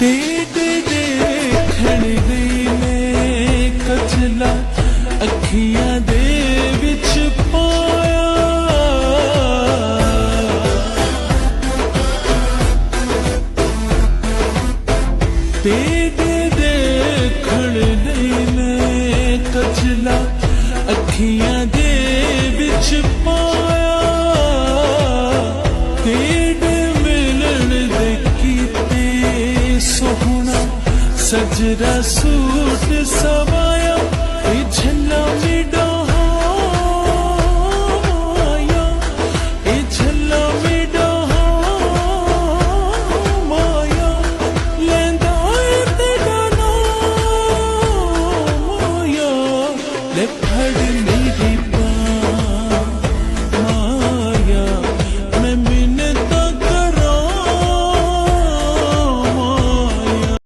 तेरे देखण गई मैं कजला अखियां दे विच पाया तेरे देखण गई मैं कजला अखियां दे विच पाया तेरे मिलन दे कीते सोहना सजरा सूट सवाया झल्ला मिडा